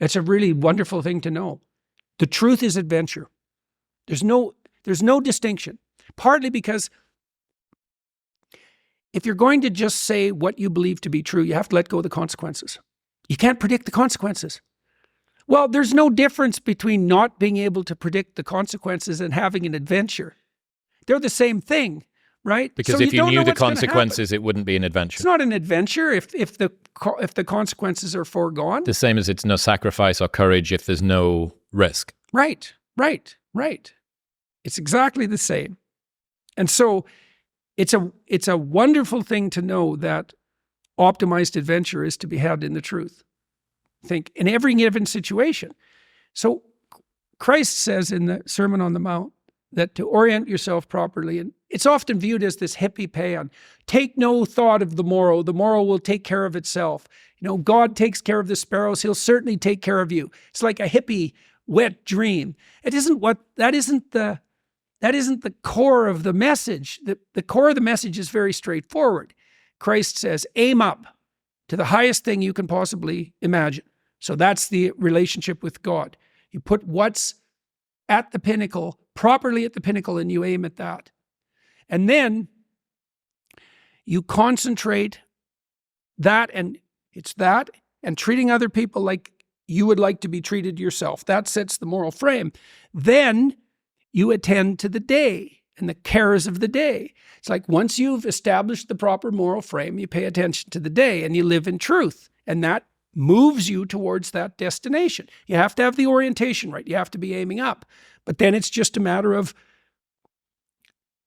It's a really wonderful thing to know. The truth is adventure. There's no distinction. Partly because if you're going to just say what you believe to be true, you have to let go of the consequences. You can't predict the consequences. Well, there's no difference between not being able to predict the consequences and having an adventure. They're the same thing, right? Because so if you knew the consequences, consequences, it wouldn't be an adventure. It's not an adventure if the consequences are foregone. The same as it's no sacrifice or courage if there's no risk. Right. It's exactly the same. And so it's a wonderful thing to know that optimized adventure is to be had in the truth. Think in every given situation. So Christ says in the Sermon on the Mount that to orient yourself properly, and it's often viewed as this hippie paean, take no thought of the morrow will take care of itself. God takes care of the sparrows, he'll certainly take care of you. It's like a hippie wet dream. That isn't the core of the message. The core of the message is very straightforward. Christ says, aim up to the highest thing you can possibly imagine. So that's the relationship with God. You put what's at the pinnacle, properly at the pinnacle, and you aim at that. And then you concentrate that, and it's that, and treating other people like you would like to be treated yourself. That sets the moral frame. Then you attend to the day and the cares of the day. It's like once you've established the proper moral frame, you pay attention to the day and you live in truth. And that moves you towards that destination. You have to have the orientation right. You have to be aiming up. But then it's just a matter of,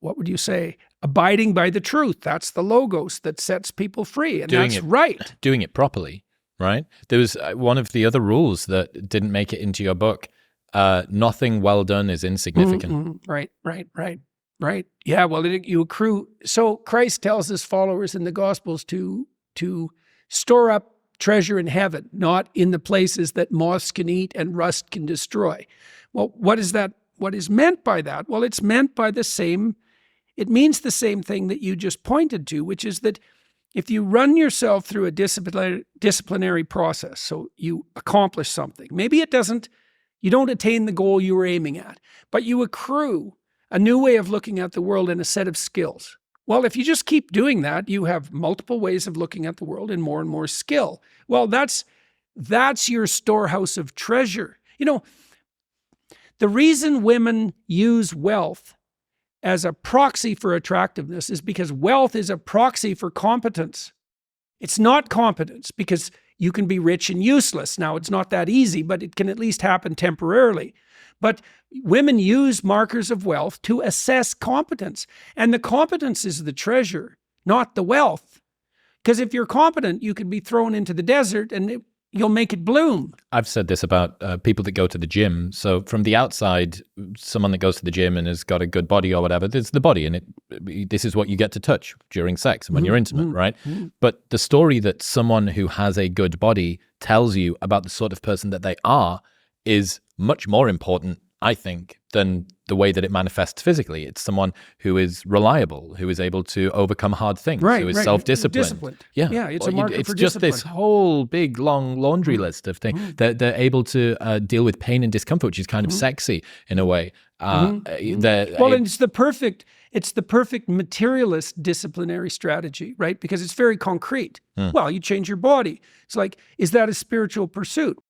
what would you say? Abiding by the truth. That's the logos that sets people free. And that's right. Doing it properly, right? There was one of the other rules that didn't make it into your book. Nothing well done is insignificant. Right. Yeah, well, you accrue. So Christ tells his followers in the Gospels to store up treasure in heaven, not in the places that moths can eat and rust can destroy. Well, what is that? What is meant by that? Well, it's meant by it means the same thing that you just pointed to, which is that if you run yourself through a disciplinary process, so you accomplish something, maybe you don't attain the goal you were aiming at, but you accrue a new way of looking at the world and a set of skills. Well, if you just keep doing that, you have multiple ways of looking at the world and more skill. Well, that's your storehouse of treasure. The reason women use wealth as a proxy for attractiveness is because wealth is a proxy for competence. It's not competence because you can be rich and useless. Now, it's not that easy, but it can at least happen temporarily. But women use markers of wealth to assess competence. And the competence is the treasure, not the wealth. Because if you're competent, you could be thrown into the desert and you'll make it bloom. I've said this about people that go to the gym. So from the outside, someone that goes to the gym and has got a good body or whatever, there's the body. And this is what you get to touch during sex and when you're intimate, right? But the story that someone who has a good body tells you about the sort of person that they are is much more important, I think, than the way that it manifests physically. It's someone who is reliable, who is able to overcome hard things, who is self-disciplined. Yeah, it's a marker for just discipline. this whole big, long laundry list of things. They're able to deal with pain and discomfort, which is kind of sexy in a way. And it's the perfect materialist disciplinary strategy, right? Because it's very concrete. Well, you change your body. It's like, is that a spiritual pursuit?